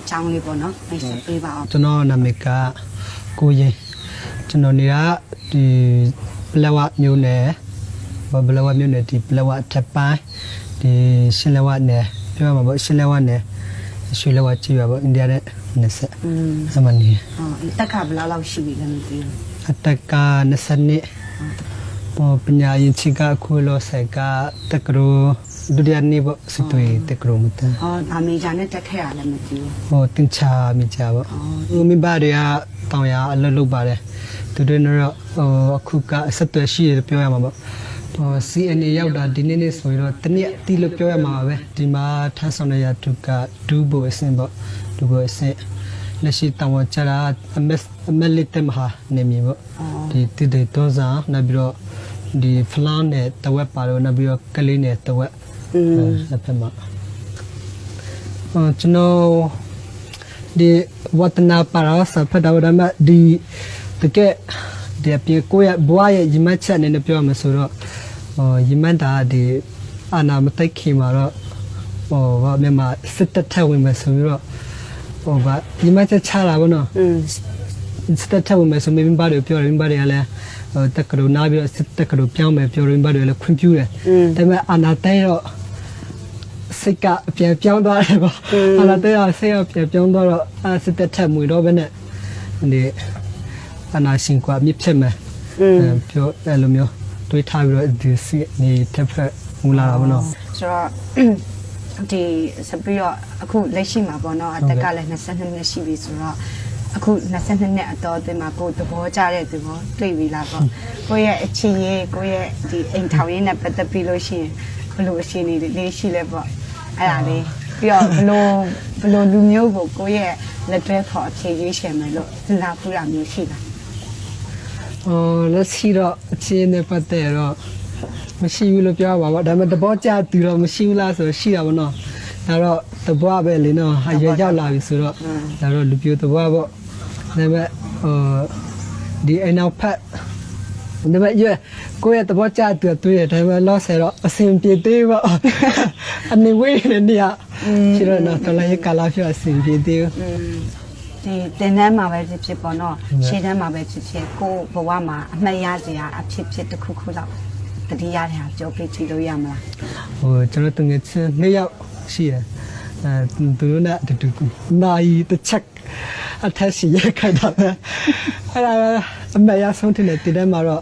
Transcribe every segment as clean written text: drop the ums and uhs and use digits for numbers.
ကြောင်းလေးပေါ့နော်မိတ်ဆက်ပေးပါအောင်ကျွန်တော်နာမည်ကကိုရင်ကျွန်တော်နေတာဒီပလဝမျိုးနယ်ပလဝမျိုးနယ်ဒီပလဝထပ်ပိုင်းဒီရှင်လဝနယ်ပြောမှာပေါ့ရှင်လဝနယ်ရွှေလဝကြည့်ပါပေါ့အိန္ဒိယနဲ့20အမှန်ကြီးတက်ကဘယ်လောက်ရှိပြီလဲမသိဘူးအတက်က20နှစ်ပညာရင်ချိကခုလောဆိုင်ကတက်ကရိုဒုတိယနေ့ပေါ့စတွေ့တက်ကရိုမတဗာမေဂျာနဲ့တက်ခဲ့ရလဲမသိဘူးတင်ချာမိချာပေါ့မိဘတွေကတောင်ရအလုပ်လုပ်ပါတယ်သူတို့တော့အခုကအဆက်အသွယ်ရှိတယ်ပြောရမှာပေါ့CNA ရောက်တာဒီနေ့ဆိုရင်တော့တနည်းတီးလို့ပြောရမှာပဲဒီမှာထမ်းဆောင်ရသူကဒူဘိုအစင်ပေါ့ဒူဘိုအစင်လက်ရှိတောင်ချရာအမက်လက်တမဟာနေမြေပေါ့ဒီတိတေတောစာနောက်ပြီးတော့ဒီဖလောင်းနဲ့တဝက်ပါတော့နောက်ပြီးတော့ကလေးနဲ့တဝက်အဖက်မှာကျွန်တော်ဒီဝတ္တနာပါရာစဖတ်တော်ဒါမှဒီတကယ်ဒီအပြေကိုရဘွားရဲ့ရမတ်ချက်နဲ့ပြောမှာဆိုတော့ရမတ်တာဒီအနာမတိတ်ခင်မှာတော့ဗာမြန်မာစစ်တပ်ထက်ဝင်မယ်ဆိုပြီးတော့ဗာရမတ်ချက်ချတာဗောနော်စစ်တပ်ထက်ဝင်မယ်ဆိုမိဘတွေပြောတယ်မိဘတွေကလည်းတက်ကရိုနာပြီးတော့စစ်တက်ကရိုပြောင်းမယ်ပြောတယ်မိဘတွေလည်းခွင့်ပြုတယ်ဒါပေမဲ့အနာတဲတော့စိတ်ကအပြန်ပြောင်းသွားတယ်ဗောအနာတဲကစိတ်ကပြန်ပြောင်းသွားတော့စစ်တပ်ထက်မွေတော့ဘဲနဲ့ဒီအနာရှင်ကမြစ်ဖြစ်မယ်ပြောအဲ့လိုမျိုးတွေးထားပြီးတော့ဒီစီနေတစ်ဖက်မူလာတာဗောနော်ဆိုတော့ဒီစပြီးတော့အခုလက်ရှိမှာပေါ့နော်အသက်ကလည်း22နှစ်ရှိပြီဆိုတော့အခု22နှစ်အတော်အတွင်းမှာကိုယ်သဘောကျတဲ့သူကိုတွေ့ပြီလားပေါ့ကိုယ့်ရဲ့အချင်းရေးကိုယ့်ရဲ့ဒီအိမ်ထောင်ရေးနဲ့ပတ်သက်ပြီးလို့ရှိရင်ဘယ်လိုအရှင်လေးရှိလဲပေါ့အဲ့ဒါလေးပြီးတော့ဘယ်လိုလူမျိုးကိုကိုယ့်ရဲ့လက်တွဲခေါ်အဖြေရွေးချယ်မယ်လို့စဉ်းစားဖူးတာမျိုးရှိလားလက်ရှိတော့အချင်းနဲ့ပတ်သက်တော့မရှိဘူးလို့ပြောပါပါဒါပေမဲ့သဘောကျသူတော့မရှိဘူးလားဆိုရှိတာပေါ့နော်ဒါတော့သဘောပဲလေနော်အရွယ်ရောက်လာပြီဆိုတော့ဒါတော့လူပြိုသဘောပေါ့ဒါပေမဲ့ဒီအနောက်ဖက်ဒါပေမဲ့ကိုယ့်ရဲ့သဘောကျသူတွေ့တယ်ဒါပေမဲ့လောဆယ်တော့အစင်ပြေသေးပေါ့အနေဝေးနေနေရရှိတော့တော့တော်လည်းကာလာဖြစ်အစင်ပြေသေးဒီတင်တန်းမှာပဲဖြစ်ပေါ့နော်ရှေ့တန်းမှာပဲဖြစ်ကိုဘဝမှာအမှတ်ရစရာအဖြစ်တစ်ခုခုတော့တတိယတဲ့ဟာပြောပြကြည့်လို့ရမလားကျွန်တော်တငယ်ချင်း2ယောက်ရှိတယ်သူတို့နဲ့တူနိုင်တစ်ချက်အထက်စီရခိုင်တာပဲအဲ့ဒါအမေရဆုံးတဲ့တည်းမှာတော့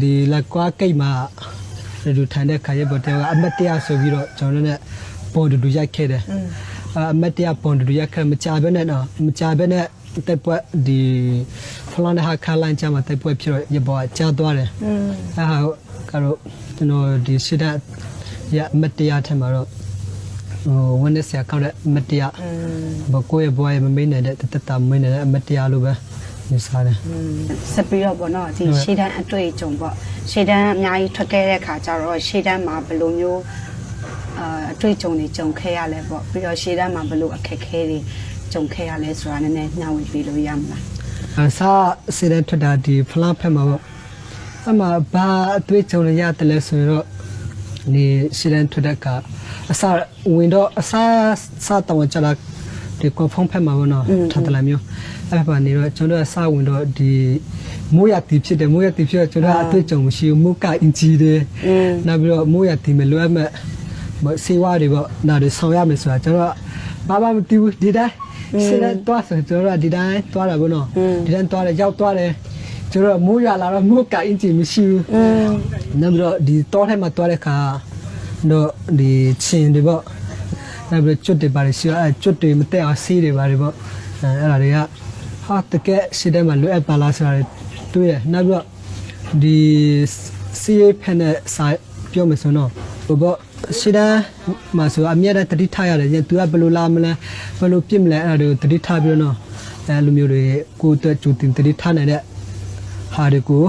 ဒီလက်ကွာကိတ်မှာလူထိုင်တဲ့ခါရဲ့ဘတဲကအမတ်တရားဆိုပြီးတော့ကျွန်တော်တို့နဲ့ပေါ်တူရိုက်ခဲ့တယ်အမတ်တရားပေါ်တူရိုက်ခဲ့မကြဘဲနဲ့တော့မကြဘဲနဲ့တက်ပွဲဒီဖလန်ဟာခလိုင်းချမှာတက်ပွဲဖြစ်တော့ရပေါ်ကြာသွားတယ်အဲ့ဟာကတော့ကျွန်တော်ဒီရှစ်တဲ့ရအမတ်တရားထဲမှာတော့ဝန်နဲ့ဆရာကောက်တဲ့အမတ်တရားဘကိုရဲ့ဘွားရဲ့မမိတ်နေတဲ့တတမင်းနေတဲ့အမတ်တရားလိုပဲယူဆတယ်စပီတော့ပေါ့နော်ဒီရှေ့တန်းအတွေ့အကြုံပေါ့ရှေ့တန်းအများကြီးထွက်ခဲ့တဲ့ခါကျတော့ရှေ့တန်းမှာဘယ်လိုမျိုးအတွေ့အကြုံတွေကြုံခဲ့ရလဲပေါ့ပြီးတော့ရှေ့တန်းမှာဘယ်လိုအခက်အခဲတွေကြုံခဲ့ရလဲဆိုတာနည်းနည်းညှောဝေပေးလို့ရမလားစေတဲ့ထွက်တာဒီဖလားဖက်မှာပေါ့အမှဘာအတွေ့အကြုံတွေရတယ်လဲဆိုတော့ဒီရှေ့တန်းထွက်တဲ့ကအစားဝင်တော့အစားတောင်ကြလာဒီကွန်ဖုန်းဖက်မှာပေါ့နော်ထပ်တလာမျိုးအဲ့ဘာနေတော့ကျွန်တော်အစားဝင်တော့ဒီမိုးရတီဖြစ်တယ်မိုးရတီဖြစ်တော့ကျွန်တော်အတွေ့အကြုံမရှိဘူးမိုးကအင်ဂျီတယ်နောက်ပြီးတော့မိုးရတီမယ်လွယ်မဲ့စေဝါတွေပေါ့နောက်တွေဆောင်ရမယ်ဆိုတာကျွန်တော်ဘာမသိဘူးဒီတိုင်းစေတဲ့တွားဆိုကျွန်တော်ဒီတိုင်းတွားတာပေါ့နော်ဒီတိုင်းတွားတယ်ရောက်တွားတယ်ကျွန်တော်မိုးရလာတော့မိုးကအင်ဂျီမရှိဘူးနောက်ပြီးတော့ဒီတောထဲမှာတွားတဲ့ခါတော့ဒီချင်းတွေပေါ့နောက်ပြီးကျွတ်တွေပါလေရှိတော့ကျွတ်တွေမတက်အောင်ဆေးတွေပါလေပေါ့အဲ့ဒါတွေကဟာတကယ်ရှိတယ်မှာလွယ်ပါလားဆိုတာတွေ့ရနောက်ပြီးတော့ဒီဆေးဖက်နဲ့စာပြောမယ်ဆိုတော့ဘောရှိတယ်မှာဆိုအမြဲတမ်းတတိထားရတယ်ကျသူကဘယ်လိုလာမလဲဘယ်လိုပြစ်မလဲအဲ့ဒါတွေကိုတတိထားပြီးတော့အဲ့လိုမျိုးတွေကိုအတွက်ကြိုတင်တတိထားနေတဲ့ဟာတွေကို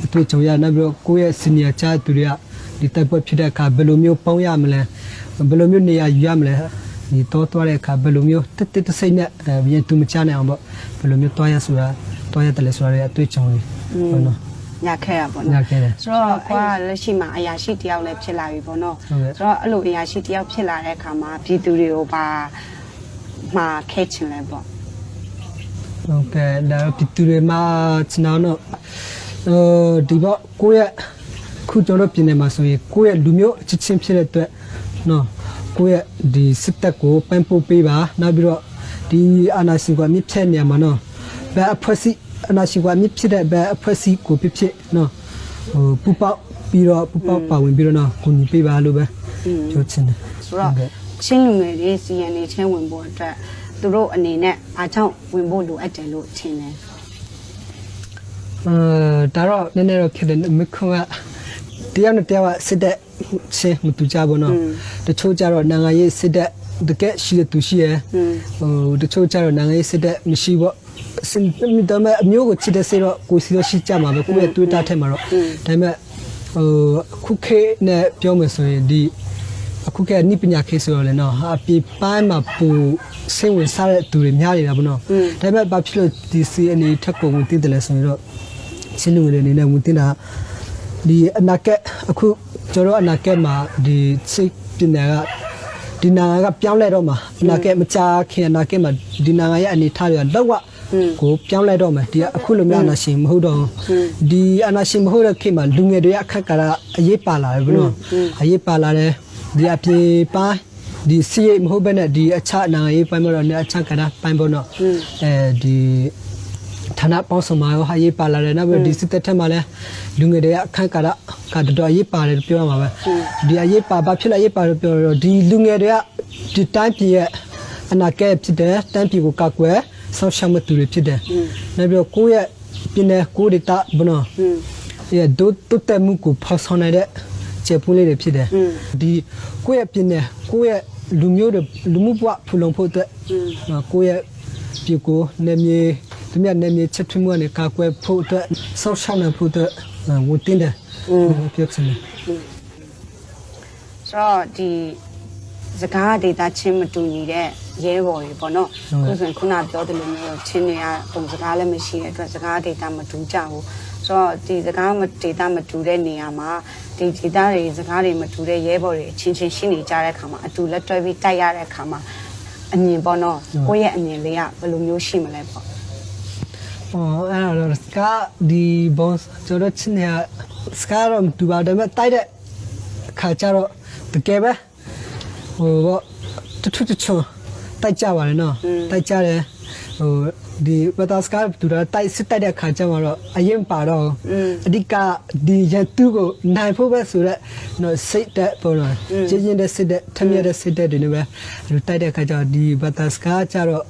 အတွေ့အကြုံရနောက်ပြီးတော့ကိုယ့်ရဲ့ senior ချသူတွေကဒီတက်ပွဲဖြစ်တဲ့အခါဘယ်လိုမျိုးပေါင်းရမလဲဘယ်လိုမျိုးနေရာယူရမလဲဒီတော့တွားတဲ့အခါဘယ်လိုမျိုးတက်စိတ်နဲ့ပြန်သူမချနိုင်အောင်ပေါ့ဘယ်လိုမျိုးတွားရဆိုတာတွားရတယ်လဲဆိုတာတွေအတွေ့အကြုံတွေပေါ့နော်ညခဲ့ရပေါ့နော်ဆိုတော့ကွာလက်ရှိမှာအရာရှိတယောက်လည်းဖြစ်လာပြီပေါ့နော်ဆိုတော့အဲ့လိုအရာရှိတယောက်ဖြစ်လာတဲ့အခါမှာပြည်သူတွေကိုဘာ မှာခဲချင်လဲပေါ့ ဟုတ်ကဲ့ဒါပြည်သူတွေမှာကျွန်တော်တို့ဒီဘောကိုယ့်ရဲ့ခုကျွန်တော်ပြင်နေမှာဆိုရင်ကိုယ့်ရဲ့လူမျိုးချစ်ချင်းဖြစ်တဲ့အတွက်နော်ကိုယ့်ရဲ့ဒီစစ်တပ်ကိုပန်းပိုးပေးပါနောက်ပြီးတော့ဒီအာဏာရှင်ကမြစ်ဖြတ်နေမှာနော်ဘယ်အဖွဲ့အစည်းအာဏာရှင်ကမြစ်ဖြစ်တဲ့ဘယ်အဖွဲ့အစည်းကိုဖြစ်နော်ပူပေါက်ပြီးတော့ပူပေါက်ပါဝင်ပြီးတော့နော်ကိုညီပေးပါလို့ပဲပြောချင်တယ် ဆိုတော့ချင်းလူငယ်တွေ CNA ချင်းဝင်ဖို့အတွက်သူတို့အနေနဲ့အားကြောင့်ဝင်ဖို့လိုအပ်တယ်လို့ထင်တယ် ဒါတော့နည်းနည်းတော့ဖြစ်တယ်မခွန်ကတရားနဲ့တရားစစ်တဲ့ချင်းမတူကြဘူးနော်တချို့ကြတော့နိုင်ငံရေးစစ်တဲ့တကယ်ရှိတဲ့သူရှိရယ်တချို့ကြတော့နိုင်ငံရေးစစ်တဲ့မရှိဘူးစင်တမအမျိုးကိုချစ်တဲ့စေတော့ကိုစီတော့ရှိကြမှာပဲကိုယ့်ရဲ့တွေးတာထဲမှာတော့ဒါပေမဲ့ခုခေတ်နဲ့ပြောမယ်ဆိုရင်ဒီအခုကနိပညာခေတ်ဆိုတော့လေနော်ဟာပြပိုင်းမှာပူစိတ်ဝင်စားတဲ့သူတွေများနေတာပေါ့နော်ဒါပေမဲ့ဘာဖြစ်လို့ဒီ CNA ထက်ကိုဝင်တည်တယ်လဲဆိုတော့ချင်းလူတွေအနေနဲ့ဝင်တင်တာဒီအနာကက်အခုကျွန်တော်အနာကက်မှာဒီစိတ်ပညာကဒီနာကပြောင်းလဲတော့မှာအနာကက်မချခင်အနာကက်မှာဒီနာရဲ့အနေထားတွေကလောက်ကိုပြောင်းလဲတော့မယ်ဒီအခုလိုမျိုးအနာရှင်မဟုတ်တော့ဒီအနာရှင်မဟုတ်တဲ့ခေတ်မှာလူငယ်တွေအခက်ကအရေးပါလာတယ်ဘလို့အရေးပါလာတယ်ဒီအပြေပိုင်းဒီစီမဟုတ်ဘဲနဲ့ဒီအခြားနာရေးပိုင်းမတော့နဲ့အခြားကတာပိုင်းပေါ့နော်ဒီဌာနပေါင်းစုံမှာရောဟာရေးပါလာတယ်နောက်ပြီးဒီစစ်တပ်ထက်မှာလဲလူငယ်တွေကအခက်ကတော်ရေးပါတယ်ပြောရမှာပဲဒီအရေးပါဘာဖြစ်လဲရေးပါလို့ပြောတော့ဒီလူငယ်တွေကဒီတိုင်းပြည်ရဲ့အနာဂတ်ဖြစ်တဲ့တိုင်းပြည်ကိုကောက်ွယ်ဆောက်ရှောက်မသူတွေဖြစ်တယ်နောက်ပြီးကိုယ့်ရဲ့ပြည်နယ်ကိုဒေတာဘနော်ရဲ့ဒုတက်မှုကိုဖော်ဆောင်နိုင်တဲ့ကျေပွလေးတွေဖြစ်တယ်ဒီကိုယ့်ရဲ့ပြည်နယ်ကိုယ့်ရဲ့လူမျိုးတွေလူမှုဘဝဖူလုံဖို့အတွက်ကိုယ့်ရဲ့ပြည်ကိုနေမြေသူများနေမြေချက်ထွေးမှုနဲ့ကာကွယ်ဖို့အတွက်ဆောက်ရှောက်နိုင်ဖို့အတွက်ဝန်တင်တယ်ပြောချင်တယ်ဆိုတော့ဒီစကားဒေတာချင်းမတူညီတဲ့ရဲဘော်တွေပေါ့နော်ခုဆိုရင်ခုနပြောတယ်လို့မျိုးချင်းတွေကပုံစကားလည်းမရှိတဲ့အတွက်စကားဒေတာမတူကြဘူးဆိုတော့ဒီစကားဒေတာမတူတဲ့နေရာမှာဒီဒေတာတွေစကားတွေမတူတဲ့ရဲဘော်တွေအချင်းချင်းရှင်းနေကြတဲ့အခါမှာအတူလက်တွဲပြီးတိုက်ရတဲ့အခါမှာအမြင်ပေါ့နော်ကိုယ့်ရဲ့အမြင်လေးကဘယ်လိုမျိုးရှိမလဲပေါ့အဲ့တော့စကားဒီဘောကျွန်တော်ချင်းရစကားတော့တူပါတယ်မဲ့တိုက်တဲ့ခါကျတော့တကယ်ပဲဟိုတထုတချုံတိုက်ကြပါလေနော်တိုက်ကြတယ်ဟိုဒီဘတ်စကားတူတာတိုက်စစ်တိုက်တဲ့ခါကျမှတော့အရင်ပါတော့အဓိကဒီရတူကိုနိုင်ဖို့ပဲဆိုတော့နော်စိတ်တဲ့ပေါ်တော့ကျင်းတဲ့စစ်တဲ့ထမြတဲ့စစ်တဲ့တွေနဲ့ပဲတိုက်တဲ့ခါကျတော့ဒီဘတ်စကားကျတော့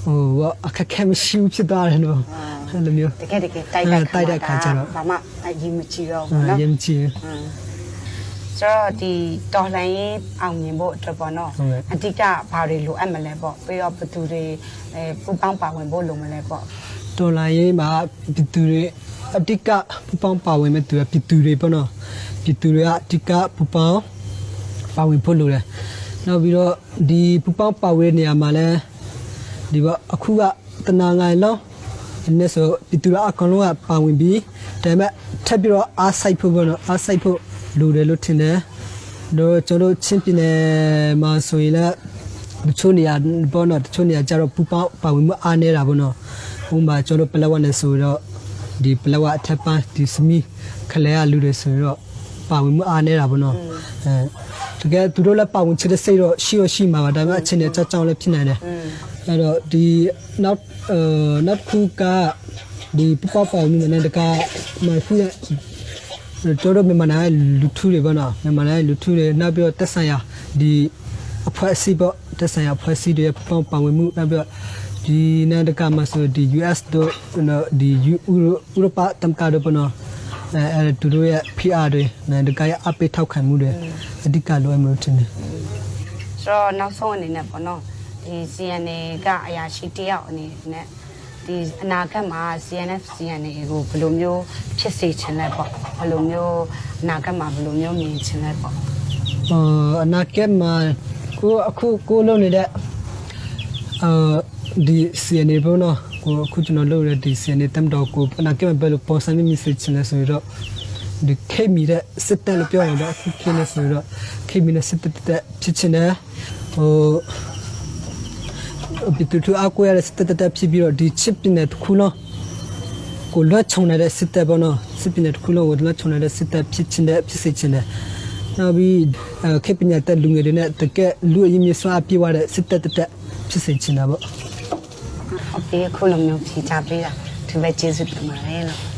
ဟိုအခက်ခဲမရှိဘူးဖြစ်သွားတယ်နော်အဲ့လိုမျိုးတကယ်တိုက်တဲ့ခါကျတော့ဘာမှအရင်မကြည့်တော့ဘူးနော်အရင်မကြည့်ဆိုတော့ဒီတော်လှန်ရေးအောင်မြင်ဖို့အတွက်ပေါ့နော်အဓိကဘာတွေလိုအပ်မလဲပေါ့ပြီးတော့ဘသူတွေပူပေါင်းပါဝင်ဖို့လိုမလဲပေါ့တော်လှန်ရေးမှာဘသူတွေအဓိကပူပေါင်းပါဝင်မဲ့သူကဘသူတွေပေါ့နော်ဘသူတွေကအဓိကပူပေါင်းပါဝင်ဖို့လိုတယ်နောက်ပြီးတော့ဒီပူပေါင်းပါဝင်နေရာမှာလဲဒီပေါ့အခုကတနာငိုင်လုံးဒီနေ့ဆိုဘသူတွေအကောင်လုံးကပါဝင်ပြီးဒါပေမဲ့ထပ်ပြီးတော့အားစိုက်ဖို့ပေါ့နော်အားစိုက်ဖို့လိုတယ်လို့ထင်တယ်တို့ကျွန်တော်ချင်းပြနေမှာဆိုရင်လည်းတချို့နေရာပေါ့နော်တချို့နေရာကျတော့ပူပေါင်းပါဝင်မှုအားနေတာပေါ့နော်ဥပမာကျွန်တော်ပလက်ဝနဲ့ဆိုတော့ဒီပလက်ဝအထက်ပိုင်းဒီစမီခလဲရလူတွေဆိုတော့ပါဝင်မှုအားနေတာပေါ့နော်တကယ်သူတို့လည်းပါဝင်ချစ်တဲ့စိတ်တော့ရှိမှာပါဒါပေမဲ့အချင်းနဲ့ကြောက်လည်းဖြစ်နိုင်တယ်အဲ့တော့ဒီနောက်ခုကဒီပူပေါင်းပါဝင်မှုနဲ့တကမှဖူးရကျွန်တော်မြန်မာနိုင်ငံလူထုတွေပေါ့နော်မြန်မာနိုင်ငံလူထုတွေနောက်ပြီးတော့တက်ဆိုင်ရာဒီအဖွဲ့အစည်းပေါ့တက်ဆိုင်ရာအဖွဲ့အစည်းတွေပေါင်းပါဝင်မှုနောက်ပြီးတော့ဒီနိုင်ငံတကာမှာဆိုဒီ US တို့နော်ဒီဥရောပတမ်ကာတို့ပေါ့နော်အဲသူတို့ရဲ့ PR တွေနိုင်ငံတကာရဲ့အပိတ်ထောက်ခံမှုတွေအဓိကလိုအပ်မှုတင်တယ်ဆိုတော့နောက်ဆုံးအနေနဲ့ပေါ့နော်ဒီ CNA ကအရာရှိတယောက်အနေနဲ့ဒီအနာဂတ်မှာ CNA ကိုဘယ်လိုမျိုးဖြစ်စေချင်လဲပေါ့ဘယ်လိုမျိုးအနာဂတ်မှာဘယ်လိုမျိုးမြင်ချင်လဲပေါ့အနာဂတ်မှာကိုလုံးနေတဲ့ဒီ CNA ပေါ့နော်ကိုအခုကျွန်တော်လုပ်ရတဲ့ဒီ CNA တမ်တော့ကိုအနာဂတ်မှာဘယ်လိုပေါ်စံမြင်စေချင်လဲဆိုတော့ဒီခေမီတဲ့စစ်တပ်လို့ပြောရတော့အခုခေနေဆိုတော့ခေမီနဲ့စစ်တပ်ဖြစ်ချင်တယ်ဟို ပြည်သူတို့အကူရတဲ့စစ်တပ်တပ်ဖြစ်ပြီးတော့ဒီချစ်ပင်တဲ့တစ်ခုလုံးကိုလွတ်ချုံနေတဲ့စစ်တပ်ပေါ့နော်စစ်ပင်တဲ့တစ်ခုလုံးကိုလွတ်ချုံနေတဲ့စစ်တပ်ဖြစ်ခြင်းတဲ့ဖြစ်စေခြင်းတဲ့နောက်ပြီးခေပညာတဲ့လူငယ်တွေနဲ့တကယ်လူအရင်မြစွာပြေးသွားတဲ့စစ်တပ်တပ်ဖြစ်စေခြင်းတာပေါ့ ဟုတ်ပြီအခုလိုမျိုးဖြေချပေးတာဒီပဲကျေးဇူးတင်ပါတယ်လို့